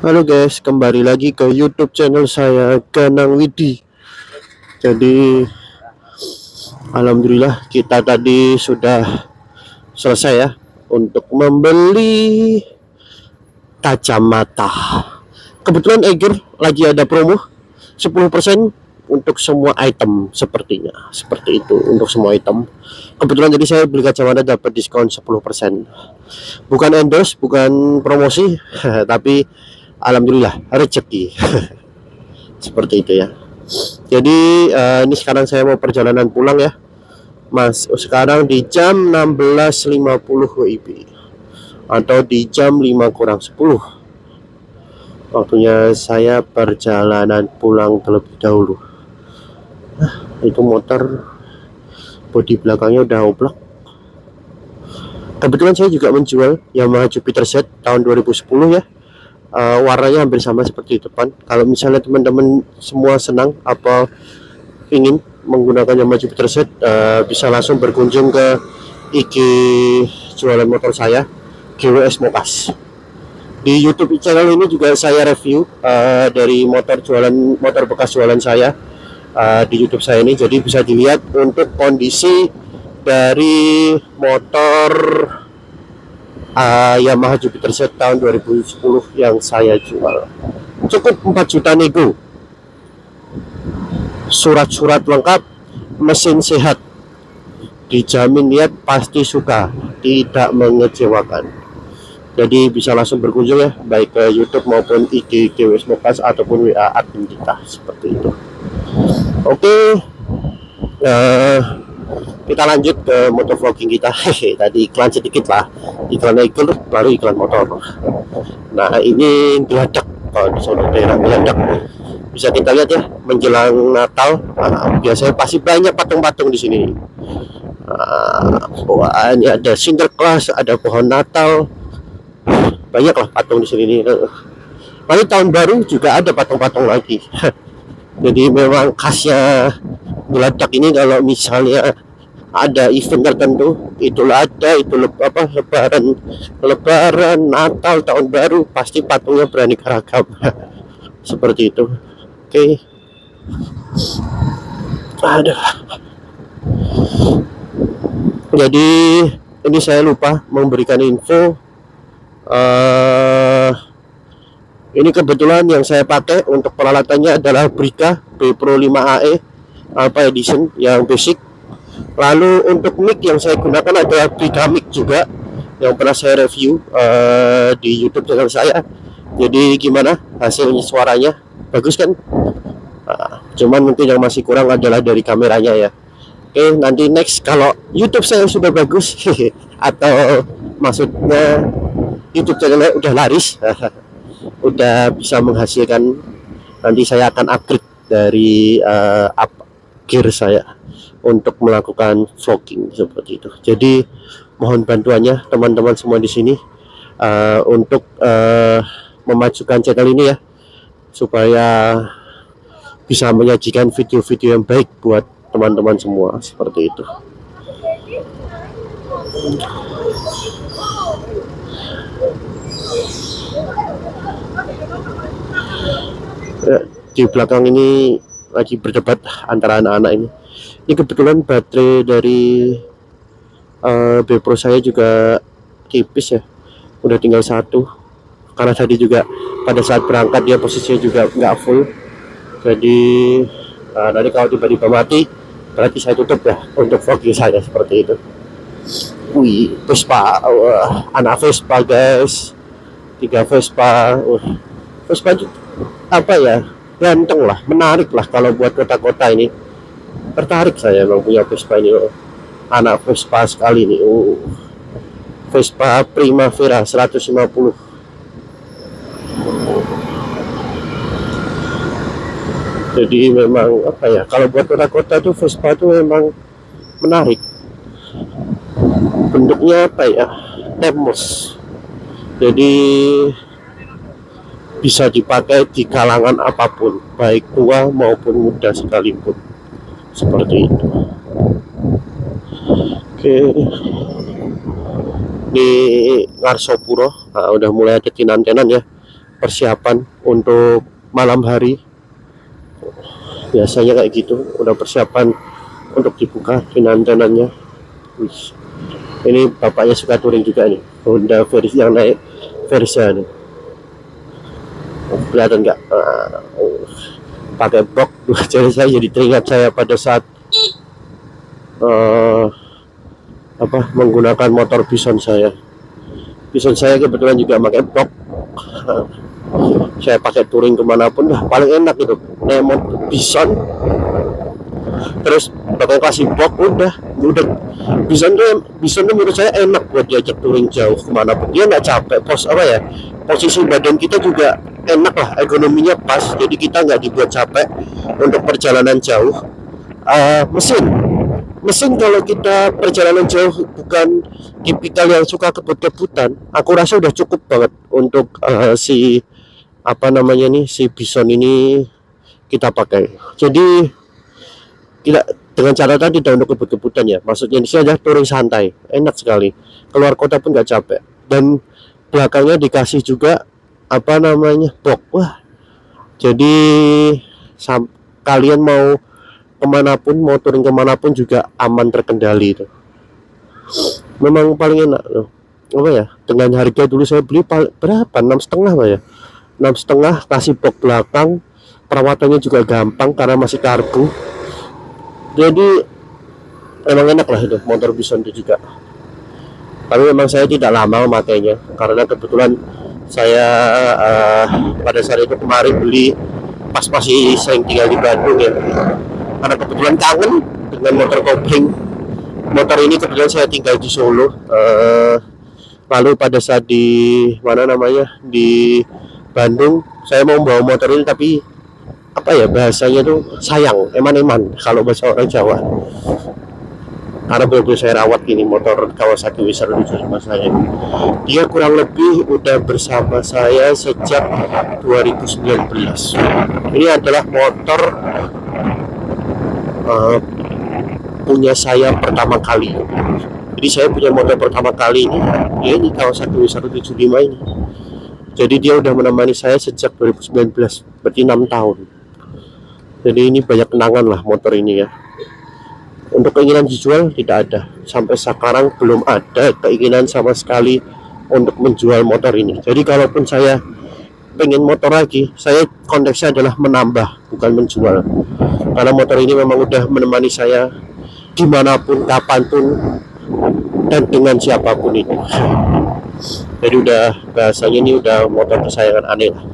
Halo guys, kembali lagi ke YouTube channel saya Ganang Widi. Jadi, alhamdulillah kita tadi sudah selesai ya untuk membeli kacamata. Kebetulan Eger lagi ada promo 10% untuk semua item sepertinya. Seperti itu untuk semua item. Kebetulan jadi saya beli kacamata dapat diskon 10%. Bukan endorse, bukan promosi, tapi alhamdulillah rezeki. Seperti itu ya. Jadi ini sekarang saya mau perjalanan pulang ya. Mas, sekarang di jam 16.50 WIB atau di jam 5 kurang 10. Waktunya saya perjalanan pulang terlebih dahulu. Itu motor bodi belakangnya udah oblak. Kebetulan saya juga menjual Yamaha Jupiter Z tahun 2010 ya. Warnanya hampir sama seperti depan. Kalau misalnya teman-teman semua senang apa ingin menggunakan Yamaha Jupiter Z, bisa langsung berkunjung ke IG jualan motor saya, GWS Mokas. Di YouTube channel ini juga saya review dari motor bekas jualan saya di YouTube saya ini. Jadi bisa dilihat untuk kondisi dari motor Yamaha Jupiter Z tahun 2010 yang saya jual. Cukup 4 juta nego. Surat-surat lengkap, mesin sehat, dijamin lihat pasti suka, tidak mengecewakan. Jadi bisa langsung berkunjung ya, baik ke YouTube maupun IG GWS Mokas ataupun WA admin kita seperti itu. Oke, kita lanjut ke motor vlogging kita. Tadi iklan sedikit lah, iklan iklan baru iklan motor. Nah ini geladak, kalau di sono daerah geladak bisa kita lihat ya menjelang Natal. Biasanya pasti banyak patung-patung di sini. Ini ada Sinterklas, ada pohon Natal, banyak lah patung di sini nih. Lalu tahun baru juga ada patung-patung lagi. Jadi memang khasnya Geladak ini kalau misalnya ada event tertentu, itulah ada itu lebaran, Natal, tahun baru pasti patungnya beraneka ragam. Seperti itu. Oke. Aduh. Jadi ini saya lupa memberikan info. Ini kebetulan yang saya pakai untuk peralatannya adalah Brica B Pro 5AE Alpha Edition yang basic. Lalu untuk mic yang saya gunakan adalah Brica mic juga yang pernah saya review di YouTube channel saya. Jadi gimana hasilnya, suaranya bagus kan? Cuman mungkin yang masih kurang adalah dari kameranya ya. Oke, nanti next kalau YouTube saya sudah bagus atau maksudnya YouTube channelnya udah laris, udah bisa menghasilkan, nanti saya akan upgrade dari gear saya untuk melakukan vlogging seperti itu. Jadi mohon bantuannya teman-teman semua di sini untuk memajukan channel ini ya, supaya bisa menyajikan video-video yang baik buat teman-teman semua seperti itu. Di belakang ini lagi berdebat antara anak-anak ini. Ini kebetulan baterai dari B Pro saya juga tipis ya, udah tinggal satu. Karena tadi juga pada saat berangkat dia posisinya juga nggak full. Jadi nanti kalau tiba-tiba mati, berarti saya tutup ya untuk vlogging saya seperti itu. Wih, Vespa, anak Vespa guys, 3 Vespa. Vespa itu apa ya, ganteng lah, menarik lah kalau buat kota-kota ini. Tertarik saya memang punya Vespa ini. Anak Vespa sekali nih. Vespa Primavera 150. Jadi memang apa ya, kalau buat kota-kota tuh Vespa tuh memang menarik. Bentuknya apa ya, temos. Jadi bisa dipakai di kalangan apapun, baik tua maupun muda sekalipun. Seperti itu. Oke. Di Ngarsopuro udah mulai ada tinan-tenan ya. persiapan untuk malam hari. Biasanya kayak gitu, udah persiapan untuk dibuka financanannya. Ini bapaknya suka touring juga nih, Honda versi yang naik Versa nih, kelihatan nggak? Pakai box. Jadi saya jadi teringat saya pada saat uh, menggunakan motor Bison saya. Bison saya kebetulan juga pakai box. Saya pakai touring kemanapun lah, paling enak itu naik motor Bison, terus bakal kasih box, udah Bison tuh menurut saya enak buat diajak touring jauh kemanapun. Dia nggak capek, posisi badan kita juga enak lah, ergonominya pas, jadi kita nggak dibuat capek untuk perjalanan jauh. Mesin kalau kita perjalanan jauh bukan tipikal yang suka kebut-kebutan, aku rasa udah cukup banget untuk si Bison ini kita pakai. Jadi tidak, dengan catatan tidak untuk kebut-kebutan ya, maksudnya di sini adalah touring santai, enak sekali, keluar kota pun nggak capek. Dan belakangnya dikasih juga box. Wah, jadi kalian mau kemanapun, mau touring kemanapun juga aman, terkendali itu. Memang paling enak loh. Dengan harga dulu saya beli berapa, 6,5 Pak ya, 6,5, kasih box belakang, perawatannya juga gampang karena masih karbu. Jadi emang enak lah itu motor Bison itu juga. Tapi memang saya tidak lama memakainya karena kebetulan saya pada saat itu kemarin beli pas masih sering tinggal di Bandung ya, karena kebetulan kangen dengan motor kopling. Motor ini kebetulan saya tinggal di Solo, lalu pada saat di Bandung saya mau bawa motor ini, tapi bahasanya tuh sayang, eman-eman kalau bahasa orang Jawa, karena betul saya rawat ini motor Kawasaki Wizard 75 saya. Dia kurang lebih udah bersama saya sejak 2019. Ini adalah motor punya saya pertama kali. Jadi saya punya motor pertama kali ini, ya ini Kawasaki Wizard 75 ini. Jadi dia udah menemani saya sejak 2019, berarti 6 tahun. Jadi ini banyak kenangan lah motor ini ya. Untuk keinginan dijual tidak ada, sampai sekarang belum ada keinginan sama sekali untuk menjual motor ini. Jadi kalaupun saya pengen motor lagi, saya konteksnya adalah menambah, bukan menjual. Karena motor ini memang udah menemani saya dimanapun, kapanpun, dan dengan siapapun itu. Jadi udah bahasanya ini udah motor kesayangan aneh lah.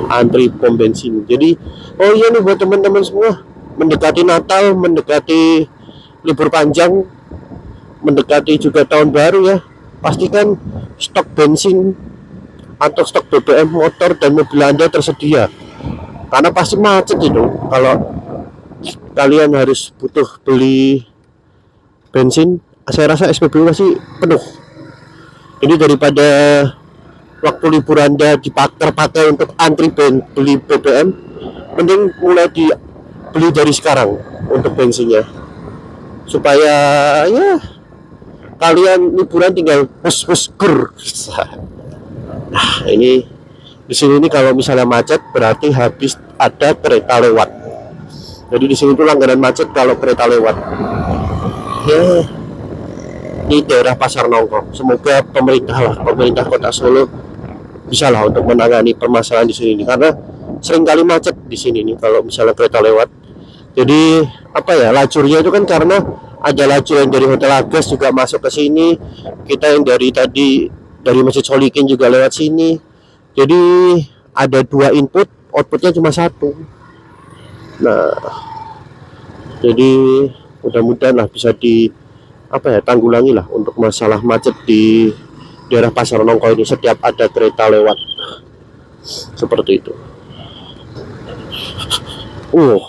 Antri pom bensin. Jadi iya nih buat teman-teman semua, mendekati Natal, mendekati libur panjang, mendekati juga tahun baru ya, pastikan stok bensin atau stok BBM motor dan mobil Anda tersedia, karena pasti macet itu kalau kalian harus butuh beli bensin. Saya rasa SPBU masih penuh. Jadi daripada waktu libur Anda terpakai untuk antri beli BBM, mending mulai beli dari sekarang untuk bensinnya, supaya ya kalian liburan tinggal bus gur. Nah ini di sini nih kalau misalnya macet berarti habis ada kereta lewat. Jadi di sini tuh langganan macet kalau kereta lewat. Ya, di daerah Pasar Nongkrong. Semoga pemerintah Kota Solo bisa lah untuk menangani permasalahan di sini, karena sering kali macet di sini nih kalau misalnya kereta lewat. Jadi lajurnya itu kan karena ada lajur yang dari Hotel Agas juga masuk ke sini, kita yang dari Masjid Solikin juga lewat sini. Jadi ada 2 input, outputnya cuma 1. Nah, jadi mudah-mudahan lah bisa tanggulangi lah untuk masalah macet di daerah Pasar Nongko ini setiap ada kereta lewat, seperti itu.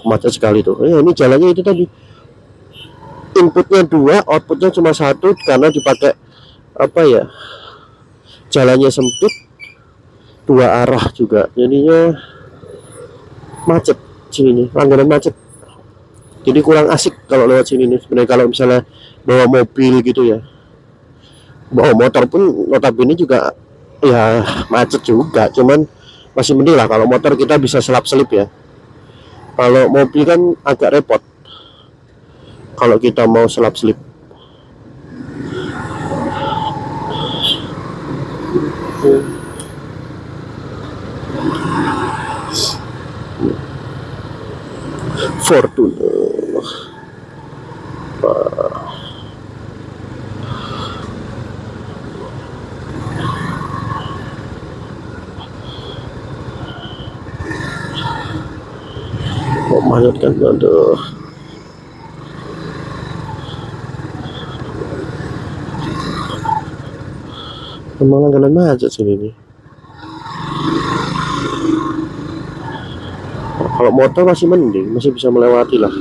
Macet sekali tuh. Ini jalannya itu tadi, inputnya 2, outputnya cuma 1, karena dipakai jalannya sempit, 2 arah juga, jadinya macet sini nih, langganan macet. Jadi kurang asik kalau lewat sini nih sebenarnya, kalau misalnya bawa mobil gitu ya. Bawa motor pun notabene juga ya macet juga, cuman masih mending lah kalau motor kita bisa selap-selip ya. Kalau mobil kan agak repot kalau kita mau selap-selip. Fortuner. Kok macet kan, aduh. Emang langganan macet sini nih. Kalau motor masih mending, masih bisa melewati lah.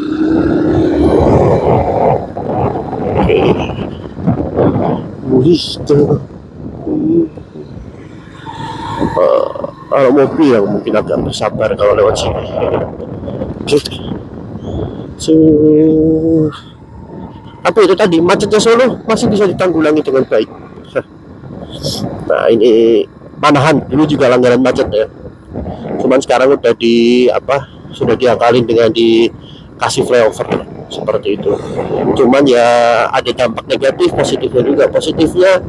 Wih, kalau mobil yang mungkin agak bersabar kalau lewat sini. Apa itu tadi, macetnya Solo masih bisa ditanggulangi dengan baik. Nah ini Manahan dulu juga langganan macet ya, cuman sekarang udah di apa, sudah diakalin dengan dikasih flyover seperti itu. Cuman ya ada dampak negatif, positifnya juga. Positifnya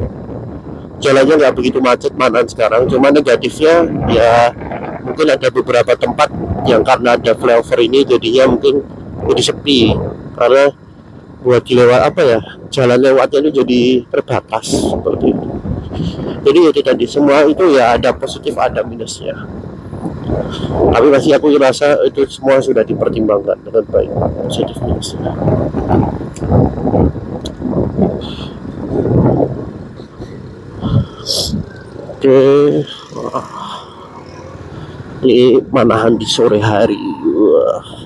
jalannya nggak begitu macet Manahan sekarang, cuman negatifnya ya mungkin ada beberapa tempat yang karena ada flyover ini jadinya mungkin jadi sepi, karena buat dilewat apa ya, jalan lewatnya itu jadi terbatas seperti itu. Jadi itu tadi, semua itu ya ada positif ada minusnya, tapi masih aku rasa itu semua sudah dipertimbangkan dengan baik, positif minusnya. Oke, ini Manahan di sore hari. Wah,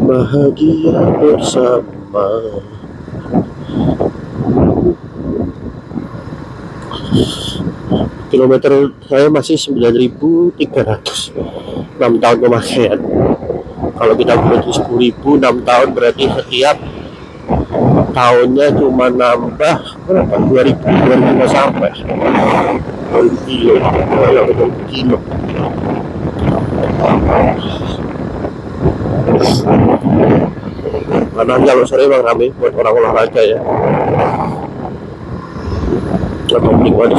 bahagia bersama. Kilometer saya masih 9.300, 6 tahun pemakaian. Kalau kita berarti 10.000, 6 tahun berarti setiap tahunnya cuma nambah berapa, 2.000 nggak sampai 2.000 kilo, ya, 2.000 kilo. Karena kalau sore memang ramai buat orang olahraga ya, atau menikmati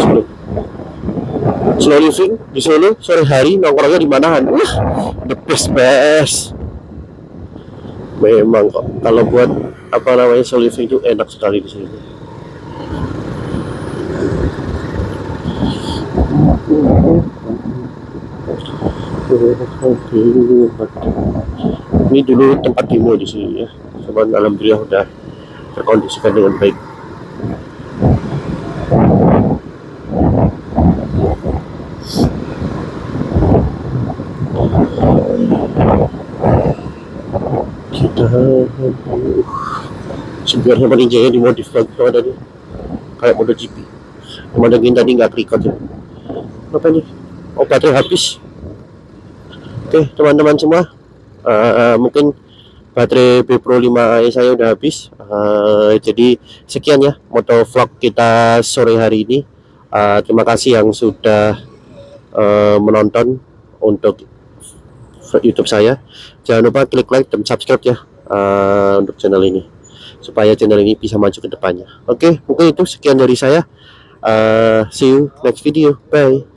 slow living di Solo sore hari, nongkrongnya di Manahan. The best memang kok. Kalau buat apa namanya slow living itu enak sekali di sini. Ini dulu tempat demo di sini ya, cuman alhamdulillah udah terkondisikan dengan baik. Kita sebenarnya paling jaya dimodif lagi sama tadi, kayak MotoGP. Kemarin tadi nggak record ya. Apa nih? Obatnya habis. Oke teman-teman semua, mungkin baterai B Pro 5e saya udah habis. Jadi sekian ya motovlog kita sore hari ini. Terima kasih yang sudah menonton untuk YouTube saya. Jangan lupa klik like dan subscribe ya untuk channel ini, supaya channel ini bisa maju ke depannya. Oke, mungkin itu sekian dari saya. See you next video. Bye.